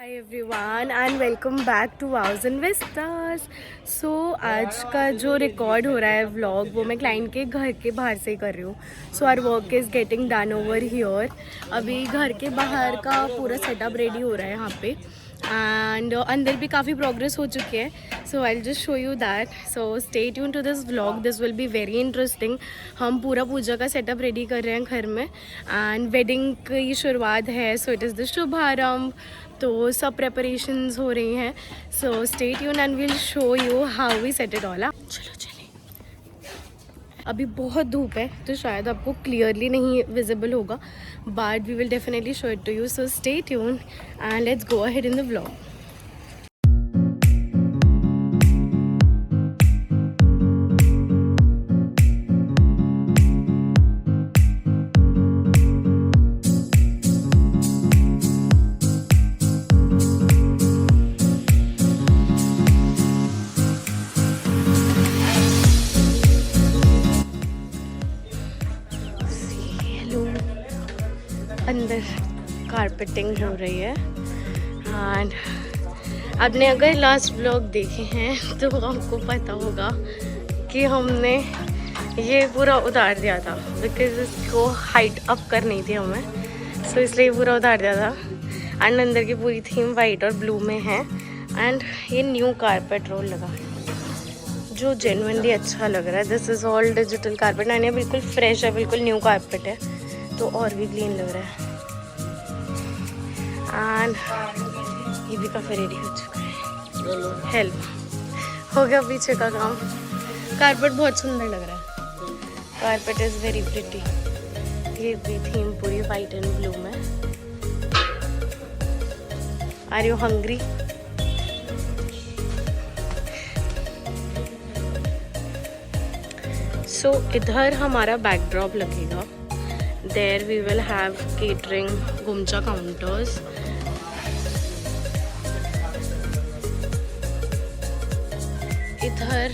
Hi everyone and welcome back to Vows and Vistas. So आज का जो record हो रहा है व्लॉग वो मैं क्लाइंट के घर के बाहर से ही कर रही हूँ। So our work is getting done over here. अभी घर के बाहर का पूरा सेटअप रेडी हो रहा है यहाँ पे एंड अंदर भी काफ़ी प्रोग्रेस हो चुकी है। So I will just show you that. So stay tune to this vlog, this will be very interesting. हम पूरा पूजा का सेटअप रेडी कर रहे हैं घर में एंड वेडिंग की शुरुआत है। सो इट इज़ द शुभारंभ, तो सब प्रेपरेशंस हो रही हैं। So stay tune and will show you how we set it all up. चलो चले। अभी बहुत धूप है तो शायद आपको क्लियरली नहीं विजिबल होगा, but we will definitely show it to you. So stay tune and let's go ahead in the vlog. अंदर कारपेटिंग हो रही है एंड आपने अगर लास्ट ब्लॉग देखे हैं तो आपको पता होगा कि हमने ये पूरा उतार दिया था बिकॉज इसको हाइट अप करनी थी हमें। सो इसलिए ये पूरा उतार दिया था एंड अंदर की पूरी थीम वाइट और ब्लू में है एंड ये न्यू कारपेट रोल लगा है जो जेन्युइनली अच्छा लग रहा है। This is all digital carpet and ये बिल्कुल फ्रेश है, बिल्कुल न्यू कारपेट है तो और भी क्लीन लग रहा है। एंड ये भी काफ़ी रेडी हो चुका है। हेल्प हो गया पीछे का काम। कारपेट बहुत सुंदर लग रहा है। Carpet is very pretty. ये भी थीम पूरी वाइट एंड ब्लू में। Are you hungry? सो इधर हमारा बैकड्रॉप लगेगा। There we will have catering Gumcha counters. इधर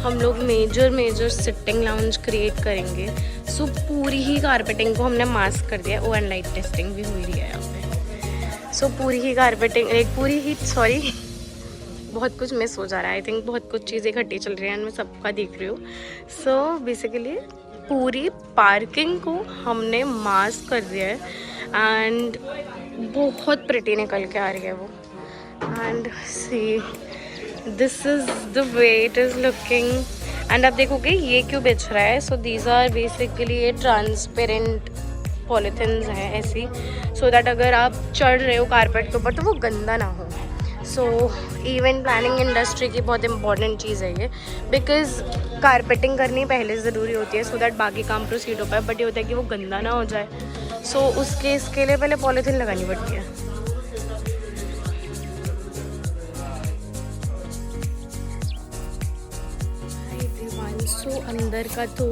हम लोग मेजर सिटिंग लाउंज क्रिएट करेंगे। सो पूरी ही कारपेटिंग को हमने मास्क कर दिया। ओ एंड लाइट टेस्टिंग भी हुई रही है यहाँ पे। सो पूरी ही कारपेटिंग बहुत कुछ मिस हो जा रहा है। आई थिंक बहुत कुछ चीज़ें इकट्ठी चल रही हैं मैं सबका देख रही हूँ। सो बेसिकली पूरी पार्किंग को हमने मास्क कर दिया है एंड बहुत प्रिटी निकल के आ रही है वो। And see this is the way it is looking. And आप देखोगे ये क्यों बिछ रहा है। सो दीज आर बेसिकली ये ट्रांसपेरेंट पॉलीथिन्स हैं ऐसी, सो दैट अगर आप चढ़ रहे हो कारपेट के ऊपर तो वो गंदा ना हो। सो इवेंट प्लानिंग इंडस्ट्री की बहुत इंपॉर्टेंट चीज़ है ये, बिकॉज कारपेटिंग करनी पहले ज़रूरी होती है सो दैट बाकी काम प्रोसीड हो पाए। बट ये होता है कि वो गंदा ना हो जाए, सो इसके लिए पहले पॉलीथीन लगानी पड़ती है। सो अंदर का तो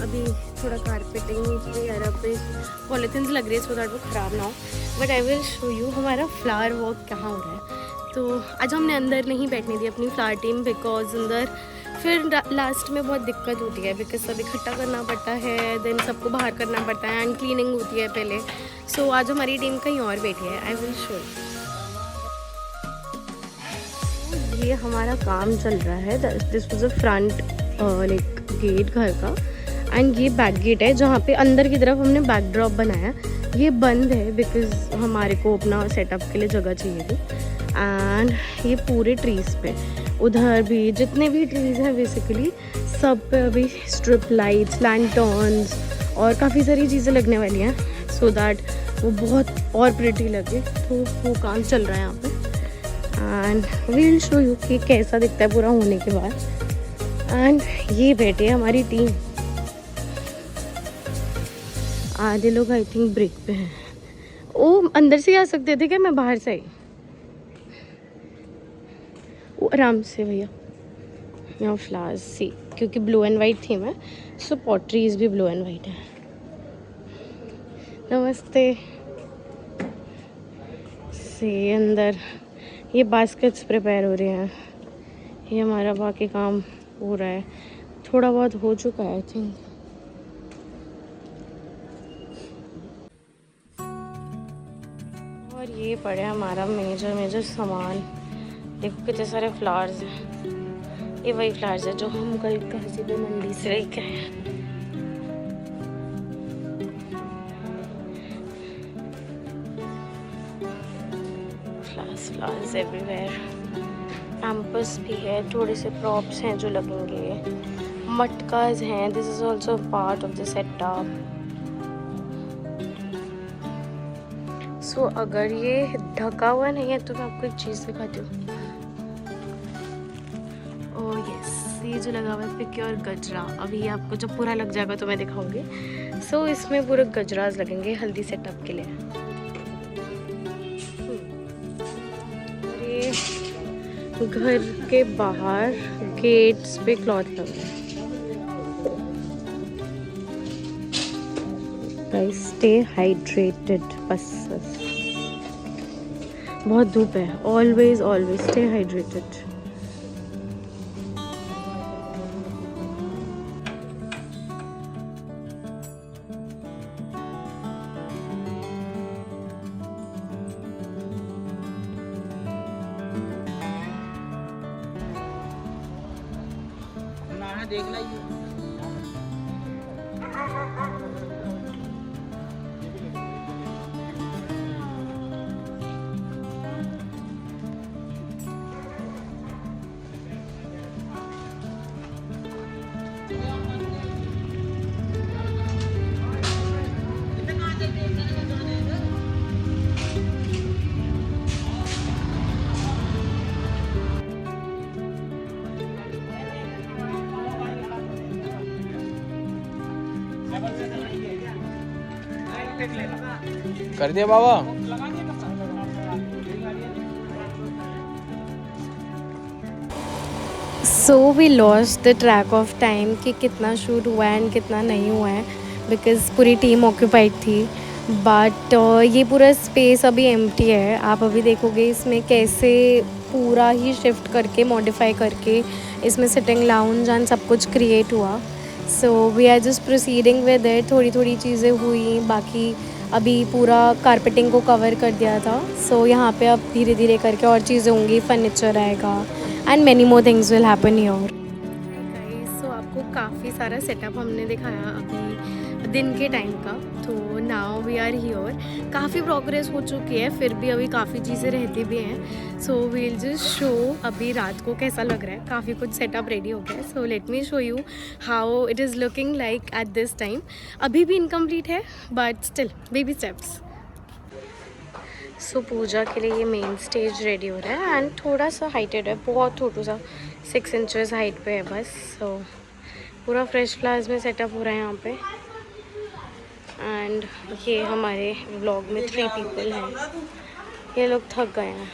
अभी थोड़ा कारपेटिंग वगैरह पे पॉलीथीन्स लग रही है सो दैट वो ख़राब ना हो। But I will show you हमारा फ्लावर वर्क कहाँ हो रहा है। तो आज हमने अंदर नहीं बैठने दी अपनी फ्लावर टीम बिकॉज अंदर फिर लास्ट में बहुत दिक्कत होती है बिकॉज सब इकट्ठा करना पड़ता है, देन सबको बाहर करना पड़ता है एंड क्लीनिंग होती है पहले। सो आज हमारी टीम कहीं और बैठी है। आई विल शो यू। ये हमारा काम चल रहा है। This was a front like get घर का एंड ये बैक गेट है जहाँ पे अंदर की तरफ हमने बैकड्रॉप बनाया। ये बंद है बिकॉज हमारे को अपना सेटअप के लिए जगह चाहिए थी। एंड ये पूरे ट्रीज़ पे, उधर भी जितने भी ट्रीज़ हैं बेसिकली सब पे अभी स्ट्रिप लाइट्स, लैंटर्न्स और काफ़ी सारी चीज़ें लगने वाली हैं सो दैट वो बहुत और प्रिटी लगे। तो वो काम चल रहा है यहाँ पे and we will show you कि कैसा दिखता है पूरा होने के बाद। एंड ये बैठे हमारी टीम। आधे लोग आई थिंक ब्रेक पे हैं। वो अंदर से आ सकते थे क्या? मैं बाहर से आई। वो आराम से भैया। यहाँ फ्लावर्स सी क्योंकि ब्लू एंड वाइट थीम है सो पॉटरीज भी ब्लू एंड वाइट है। नमस्ते। से अंदर ये बास्केट्स प्रिपेयर हो रहे हैं। ये हमारा बाकी काम हो रहा है, थोड़ा बहुत हो चुका है आई थिंक। और ये ये पड़े हमारा मेजर सामान। देखो कितने सारे फ्लावर्स हैं। ये वही फ्लावर्स है जो हम कल कहसीबे मंडी से लेके आए हैं। Flowers everywhere. पैम्पर्स भी है, थोड़े से प्रॉप्स हैं जो लगेंगे, मटकास हैं। This is also part of the setup. So अगर ये ढका हुआ नहीं है तो मैं आपको एक चीज़ दिखाती हूँ। ओह यस, ये जो लगा हुआ है प्योर गजरा। अभी ये आपको जब पूरा लग जाएगा तो मैं दिखाऊंगी। सो इसमें पूरे गजरास लगेंगे हल्दी सेटअप के लिए। और ये घर के बाहर गेट्स पे क्लॉथ लगा है। गाइस स्टे हाइड्रेटेड, बस बहुत धूप है। Always stay hydrated. देख ला कर दिया बाबा। So we lost the track of time कि कितना शूट हुआ है एंड कितना नहीं हुआ है, बिकॉज़ पूरी टीम ऑक्यूपाइड थी। बट ये पूरा स्पेस अभी एम्प्टी है। आप अभी देखोगे इसमें कैसे पूरा ही शिफ्ट करके मॉडिफाई करके इसमें सिटिंग लाउंज एंड सब कुछ क्रिएट हुआ। So we are just proceeding with it. थोड़ी थोड़ी चीज़ें हुई, बाकी अभी पूरा कारपेटिंग को कवर कर दिया था। सो यहाँ पे अब धीरे धीरे करके और चीज़ें होंगी, फर्नीचर आएगा and many more things will happen here. So आपको काफ़ी सारा सेटअप हमने दिखाया अभी दिन के टाइम का। तो नाउ वी आर हियर। काफ़ी प्रोग्रेस हो चुकी है, फिर भी अभी काफ़ी चीज़ें रहती भी हैं। सो वील जस्ट शो अभी रात को कैसा लग रहा है। काफ़ी कुछ सेटअप रेडी हो गया है। So let me show you how it is looking like at this time. अभी भी इनकम्प्लीट है बट स्टिल बेबी स्टेप्स। सो पूजा के लिए ये मेन स्टेज रेडी हो रहा है एंड थोड़ा सा हाइटेड है, बहुत छोटू सा 6 इंचेस हाइट पे है बस। सो पूरा फ्रेश फ्लावर्स में सेटअप हो रहा है यहाँ पे। एंड ये हमारे व्लॉग में 3 पीपल हैं। ये लोग थक गए हैं।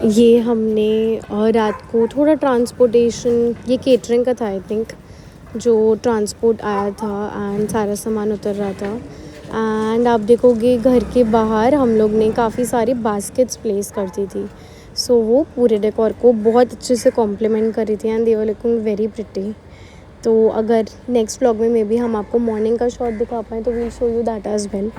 ये हमने रात को थोड़ा ट्रांसपोर्टेशन, ये केटरिंग का था आई थिंक, जो ट्रांसपोर्ट आया था एंड सारा सामान उतर रहा था। एंड आप देखोगे घर के बाहर हम लोग ने काफ़ी सारी बास्केट्स प्लेस कर दी थी। सो वो पूरे डेकोर को बहुत अच्छे से कॉम्प्लीमेंट कर रही थी and they were looking very pretty. तो अगर नेक्स्ट व्लॉग में मे बी हम आपको मॉर्निंग का शॉट दिखा पाएँ तो we'll show you that as well.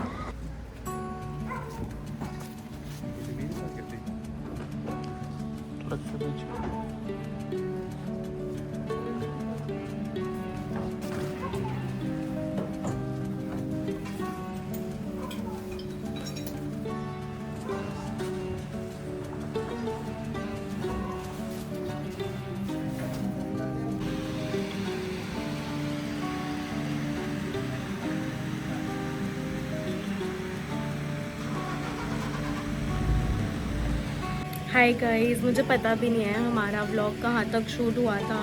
Hi guys, मुझे पता भी नहीं है हमारा व्लॉग कहाँ तक शूट हुआ था,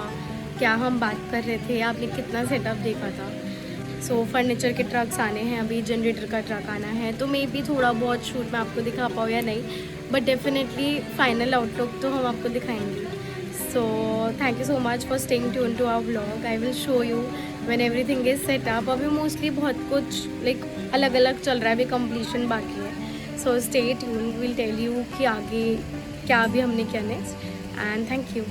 क्या हम बात कर रहे थे, आपने कितना सेटअप देखा था। सो फर्नीचर के ट्रक्स आने हैं, अभी जनरेटर का ट्रक आना है, तो मे बी थोड़ा बहुत शूट मैं आपको दिखा पाऊँ या नहीं, बट डेफिनेटली फाइनल आउटलुक तो हम आपको दिखाएंगे। So thank you so much for staying tune to our vlog. I will show you when everything is set up. अभी मोस्टली बहुत कुछ लाइक अलग अलग चल रहा है, अभी कंप्लीशन बाकी है। So stay tune, will tell you कि आगे क्या अभी हमने किया next. And thank you.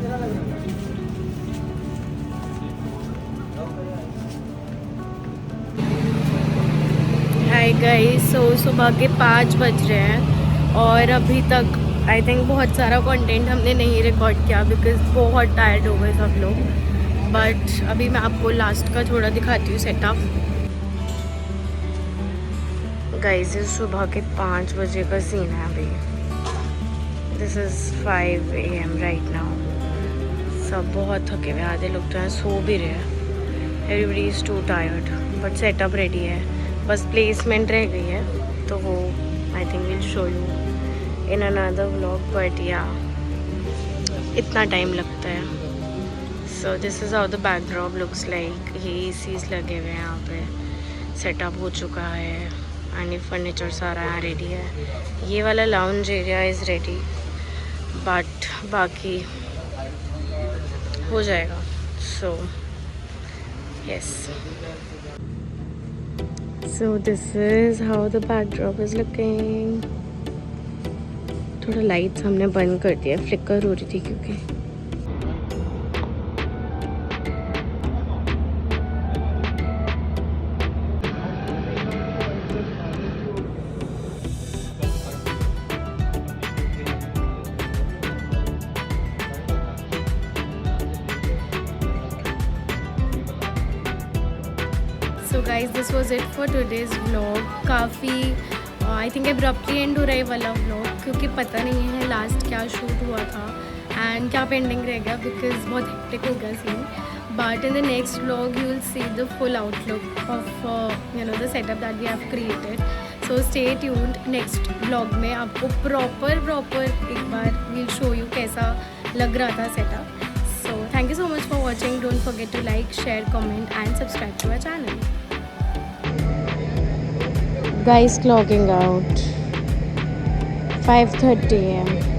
Hi guys, so सुबह के 5 बज रहे हैं और अभी तक आई थिंक बहुत सारा कंटेंट हमने नहीं रिकॉर्ड किया बिकॉज बहुत टायर्ड हो गए सब लोग. बट अभी मैं आपको लास्ट का थोड़ा दिखाती हूँ सेटअप. गाइस, ये सुबह के 5 बजे का सीन है अभी. This is 5 AM right now. सब बहुत थके हुए, आधे लोग तो यहाँ सो भी रहे हैं. Everybody is to tired but setup ready है. बस प्लेसमेंट रह गई है तो वो I think will show you in another vlog. But या इतना टाइम लगता है. So this is how the backdrop looks like. ये एसीज लगे हुए हैं यहाँ पे. सेटअप हो चुका है एंड फर्नीचर सारा यहाँ रेडी है. ये वाला lounge area is ready but बाकी हो जाएगा. So yes. So this is how the backdrop is looking. थोड़ा लाइट्स हमने बंद कर दिया, फ्लिकर हो रही थी क्योंकि. So guys, this was it for today's vlog. काफ़ी आई थिंक एब्रप्टली एंड हो रहा है वाला व्लॉग क्योंकि पता नहीं है लास्ट क्या शूट हुआ था एंड क्या पेंडिंग रह गया बिकॉज बहुत हेक्टिक हो गया scene. But in the next vlog you will see the full outlook of you know the setup that we have created. So stay tuned. Next vlog में आपको प्रॉपर एक बार will show you कैसा लग रहा था setup. So thank you so much for watching. Don't forget to like, share, comment and subscribe to our channel. Guys, clocking out 5:30 AM.